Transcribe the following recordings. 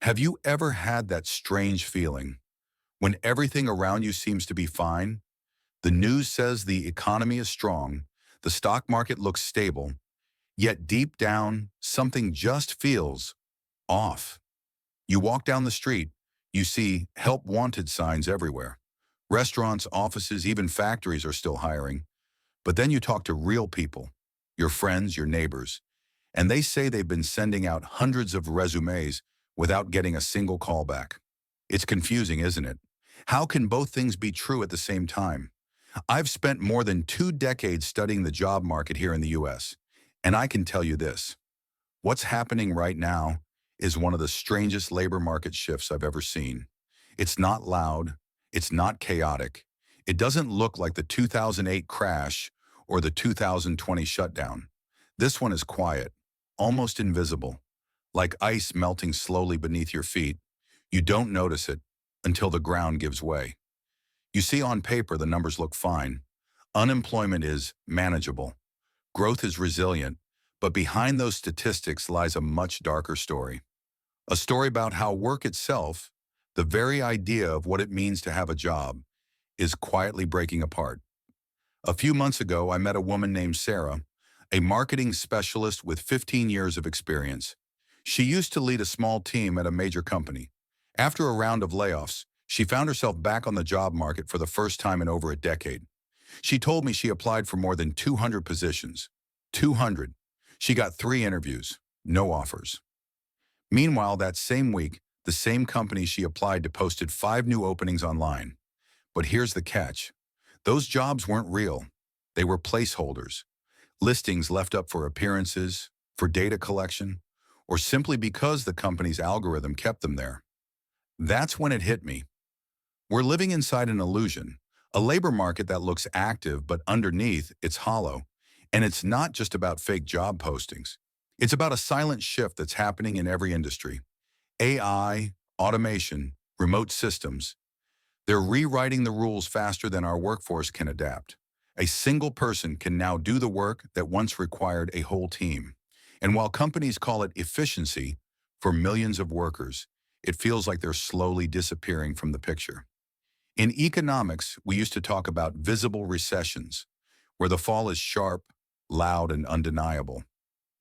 Have you ever had that strange feeling when everything around you seems to be fine? The news says the economy is strong, the stock market looks stable, yet deep down, something just feels off. You walk down the street, you see help wanted signs everywhere. Restaurants, offices, even factories are still hiring. But then you talk to real people, your friends, your neighbors, and they say they've been sending out hundreds of resumes without getting a single call back. It's confusing, isn't it? How can both things be true at the same time? I've spent more than 2 decades studying the job market here in the US, and I can tell you this. What's happening right now is one of the strangest labor market shifts I've ever seen. It's not loud, it's not chaotic. It doesn't look like the 2008 crash or the 2020 shutdown. This one is quiet, almost invisible, like ice melting slowly beneath your feet. You don't notice it until the ground gives way. You see, on paper, the numbers look fine. Unemployment is manageable. Growth is resilient. But behind those statistics lies a much darker story. A story about how work itself, the very idea of what it means to have a job, is quietly breaking apart. A few months ago, I met a woman named Sarah, a marketing specialist with 15 years of experience. She used to lead a small team at a major company. After a round of layoffs, she found herself back on the job market for the first time in over a decade. She told me she applied for more than 200 positions. 200. She got 3 interviews, no offers. Meanwhile, that same week, the same company she applied to posted 5 new openings online. But here's the catch. Those jobs weren't real. They were placeholders, listings left up for appearances, for data collection, or simply because the company's algorithm kept them there. That's when it hit me. We're living inside an illusion, a labor market that looks active, but underneath, it's hollow. And it's not just about fake job postings. It's about a silent shift that's happening in every industry. AI, automation, remote systems. They're rewriting the rules faster than our workforce can adapt. A single person can now do the work that once required a whole team. And while companies call it efficiency, for millions of workers, it feels like they're slowly disappearing from the picture. In economics, we used to talk about visible recessions, where the fall is sharp, loud, and undeniable.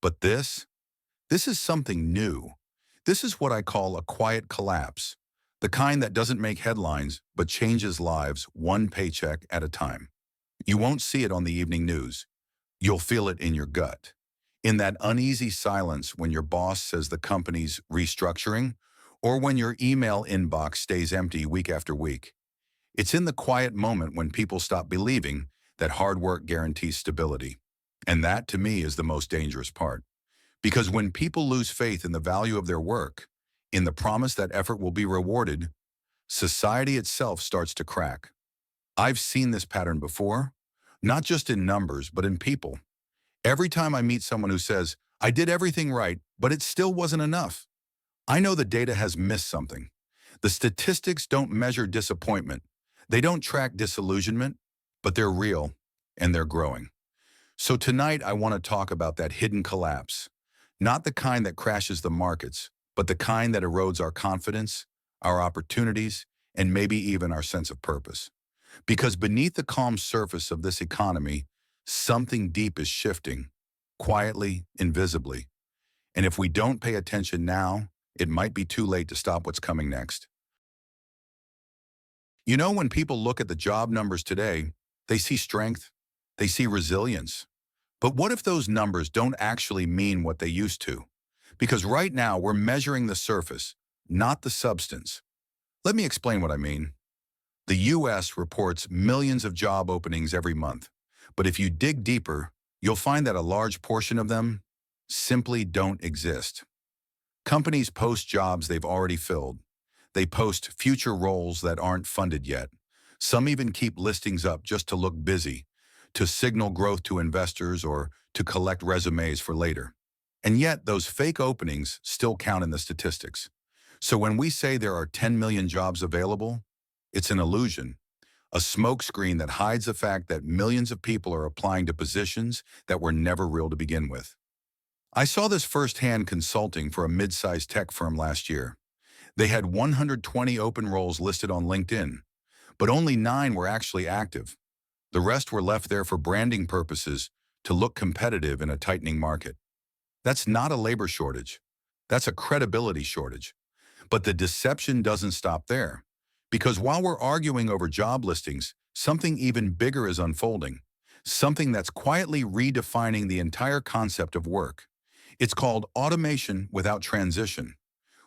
But this is something new. This is what I call a quiet collapse, the kind that doesn't make headlines but changes lives one paycheck at a time. You won't see it on the evening news. You'll feel it in your gut. In that uneasy silence when your boss says the company's restructuring, or when your email inbox stays empty week after week. It's in the quiet moment when people stop believing that hard work guarantees stability. And that, to me, is the most dangerous part. Because when people lose faith in the value of their work, in the promise that effort will be rewarded, society itself starts to crack. I've seen this pattern before, not just in numbers, but in people. Every time I meet someone who says, I did everything right, but it still wasn't enough, I know the data has missed something. The statistics don't measure disappointment. They don't track disillusionment, but they're real and they're growing. So tonight I want to talk about that hidden collapse, not the kind that crashes the markets, but the kind that erodes our confidence, our opportunities, and maybe even our sense of purpose. Because beneath the calm surface of this economy, something deep is shifting, quietly, invisibly. And if we don't pay attention now, it might be too late to stop what's coming next. You know, when people look at the job numbers today, they see strength, they see resilience. But what if those numbers don't actually mean what they used to? Because right now we're measuring the surface, not the substance. Let me explain what I mean. The US reports millions of job openings every month. But if you dig deeper, you'll find that a large portion of them simply don't exist. Companies post jobs they've already filled. They post future roles that aren't funded yet. Some even keep listings up just to look busy, to signal growth to investors or to collect resumes for later. And yet, those fake openings still count in the statistics. So when we say there are 10 million jobs available, it's an illusion, a smokescreen that hides the fact that millions of people are applying to positions that were never real to begin with. I saw this firsthand consulting for a mid-sized tech firm last year. They had 120 open roles listed on LinkedIn, but only 9 were actually active. The rest were left there for branding purposes to look competitive in a tightening market. That's not a labor shortage. That's a credibility shortage. But the deception doesn't stop there. Because while we're arguing over job listings, something even bigger is unfolding. Something that's quietly redefining the entire concept of work. It's called automation without transition.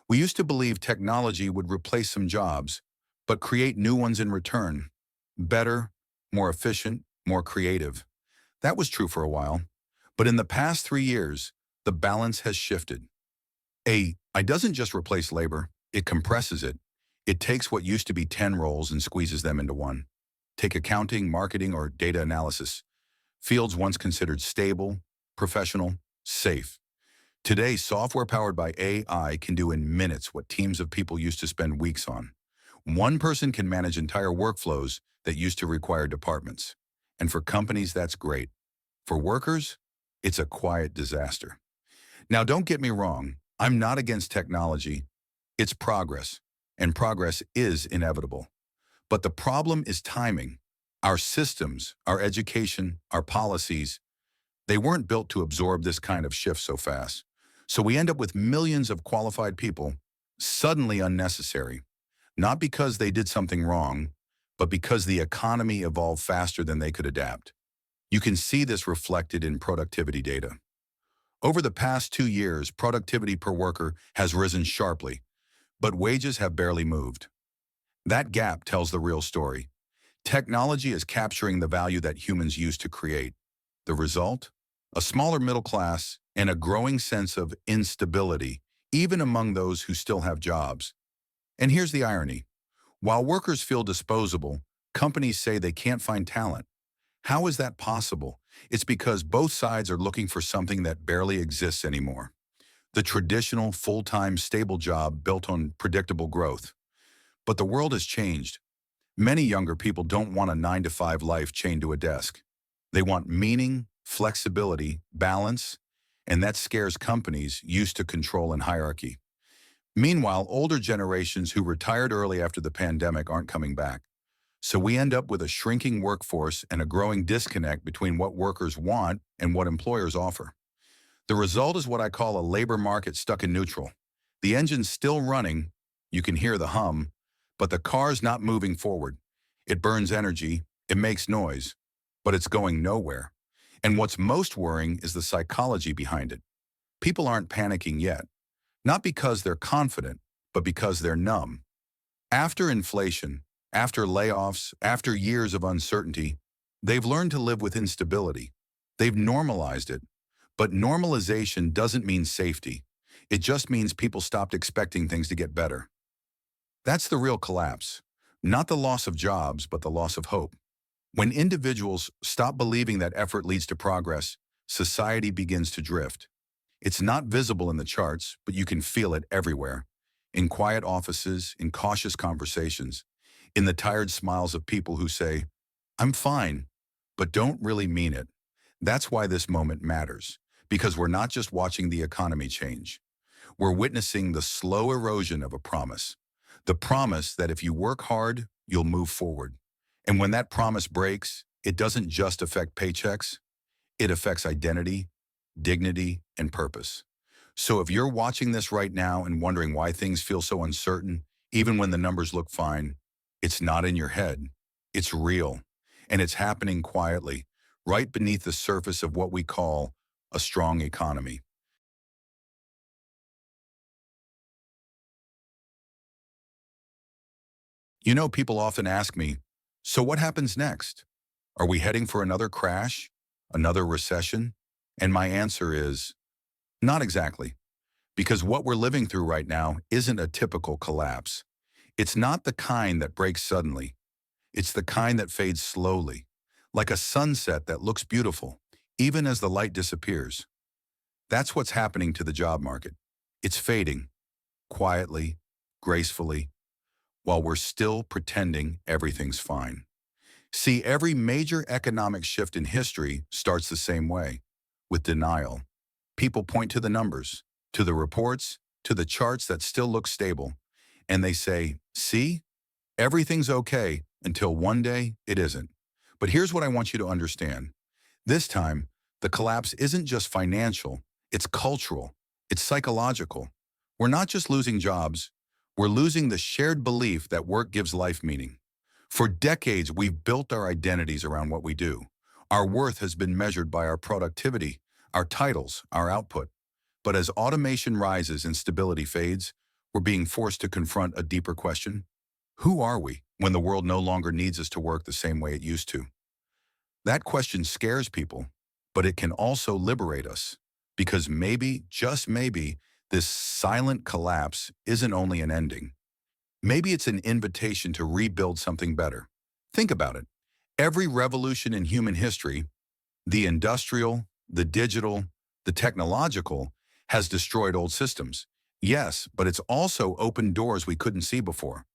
We used to believe technology would replace some jobs, but create new ones in return. Better, more efficient, more creative. That was true for a while. But in the past 3 years, the balance has shifted. AI doesn't just replace labor, it compresses it. It takes what used to be 10 roles and squeezes them into one. Take accounting, marketing, or data analysis. Fields once considered stable, professional, safe. Today, software powered by AI can do in minutes what teams of people used to spend weeks on. One person can manage entire workflows that used to require departments. And for companies, that's great. For workers, it's a quiet disaster. Now, don't get me wrong, I'm not against technology. It's progress, and progress is inevitable. But the problem is timing. Our systems, our education, our policies, they weren't built to absorb this kind of shift so fast. So we end up with millions of qualified people suddenly unnecessary, not because they did something wrong, but because the economy evolved faster than they could adapt. You can see this reflected in productivity data. Over the past 2 years, productivity per worker has risen sharply, but wages have barely moved. That gap tells the real story. Technology is capturing the value that humans used to create. The result? A smaller middle class and a growing sense of instability, even among those who still have jobs. And here's the irony. While workers feel disposable, companies say they can't find talent. How is that possible? It's because both sides are looking for something that barely exists anymore. The traditional, full-time, stable job built on predictable growth. But the world has changed. Many younger people don't want a 9-to-5 life chained to a desk. They want meaning, flexibility, balance, and that scares companies used to control and hierarchy. Meanwhile, older generations who retired early after the pandemic aren't coming back. So we end up with a shrinking workforce and a growing disconnect between what workers want and what employers offer. The result is what I call a labor market stuck in neutral. The engine's still running, you can hear the hum, but the car's not moving forward. It burns energy, it makes noise, but it's going nowhere. And what's most worrying is the psychology behind it. People aren't panicking yet, not because they're confident, but because they're numb. After inflation, after layoffs, after years of uncertainty, they've learned to live with instability. They've normalized it. But normalization doesn't mean safety. It just means people stopped expecting things to get better. That's the real collapse. Not the loss of jobs, but the loss of hope. When individuals stop believing that effort leads to progress, society begins to drift. It's not visible in the charts, but you can feel it everywhere. In quiet offices, in cautious conversations, in the tired smiles of people who say, "I'm fine," but don't really mean it. That's why this moment matters, because we're not just watching the economy change. We're witnessing the slow erosion of a promise. The promise that if you work hard, you'll move forward. And when that promise breaks, it doesn't just affect paychecks, it affects identity, dignity, and purpose. So if you're watching this right now and wondering why things feel so uncertain, even when the numbers look fine, it's not in your head. It's real. And it's happening quietly, right beneath the surface of what we call a strong economy. You know, people often ask me, so what happens next? Are we heading for another crash? Another recession? And my answer is, not exactly. Because what we're living through right now isn't a typical collapse. It's not the kind that breaks suddenly. It's the kind that fades slowly, like a sunset that looks beautiful, even as the light disappears. That's what's happening to the job market. It's fading, quietly, gracefully, while we're still pretending everything's fine. See, every major economic shift in history starts the same way, with denial. People point to the numbers, to the reports, to the charts that still look stable, And they say, see, everything's okay until one day it isn't. But here's what I want you to understand. This time, the collapse isn't just financial, it's cultural, it's psychological. We're not just losing jobs, we're losing the shared belief that work gives life meaning. For decades, we've built our identities around what we do. Our worth has been measured by our productivity, our titles, our output. But as automation rises and stability fades, we're being forced to confront a deeper question. Who are we when the world no longer needs us to work the same way it used to? That question scares people, but it can also liberate us. Because maybe, just maybe, this silent collapse isn't only an ending. Maybe it's an invitation to rebuild something better. Think about it. Every revolution in human history, the industrial, the digital, the technological, has destroyed old systems. Yes, but it's also opened doors we couldn't see before.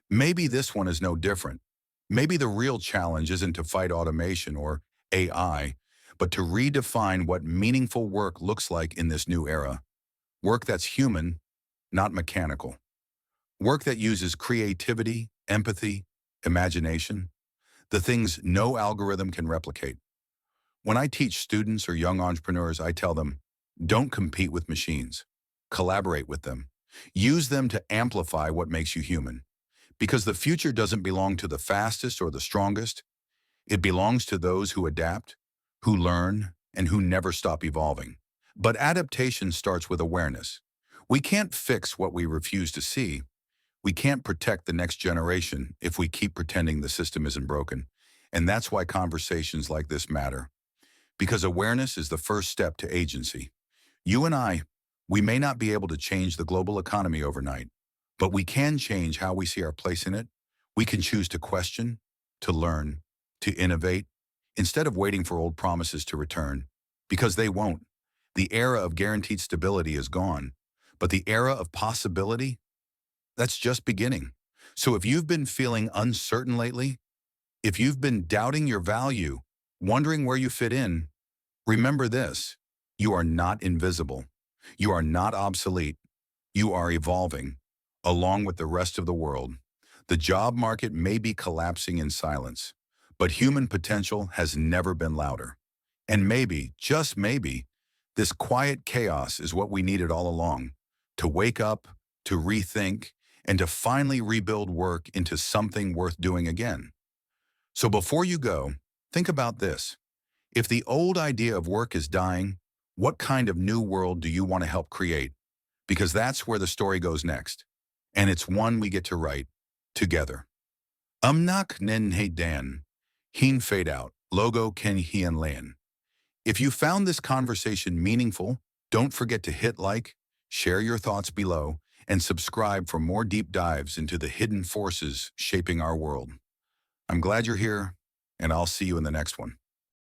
Maybe this one is no different. Maybe the real challenge isn't to fight automation or AI, but to redefine what meaningful work looks like in this new era. Work that's human, not mechanical. Work that uses creativity, empathy, imagination, the things no algorithm can replicate. When I teach students or young entrepreneurs, I tell them, don't compete with machines. Collaborate with them. Use them to amplify what makes you human. Because the future doesn't belong to the fastest or the strongest. It belongs to those who adapt, who learn, and who never stop evolving. But adaptation starts with awareness. We can't fix what we refuse to see. We can't protect the next generation if we keep pretending the system isn't broken. And that's why conversations like this matter. Because awareness is the first step to agency. You and I, we may not be able to change the global economy overnight, but we can change how we see our place in it. We can choose to question, to learn, to innovate, instead of waiting for old promises to return. Because they won't. The era of guaranteed stability is gone, but the era of possibility, that's just beginning. So if you've been feeling uncertain lately, if you've been doubting your value, wondering where you fit in, remember this: you are not invisible. You are not obsolete. You are evolving, along with the rest of the world. The job market may be collapsing in silence, but human potential has never been louder. And maybe, just maybe, this quiet chaos is what we needed all along: to wake up, to rethink, and to finally rebuild work into something worth doing again. So before you go, think about this. If the old idea of work is dying, what kind of new world do you want to help create? Because that's where the story goes next. And it's one we get to write together. Umnak nen he dan, heen fade out, logo ken hien lan. If you found this conversation meaningful, don't forget to hit like, share your thoughts below, and subscribe for more deep dives into the hidden forces shaping our world. I'm glad you're here, and I'll see you in the next one.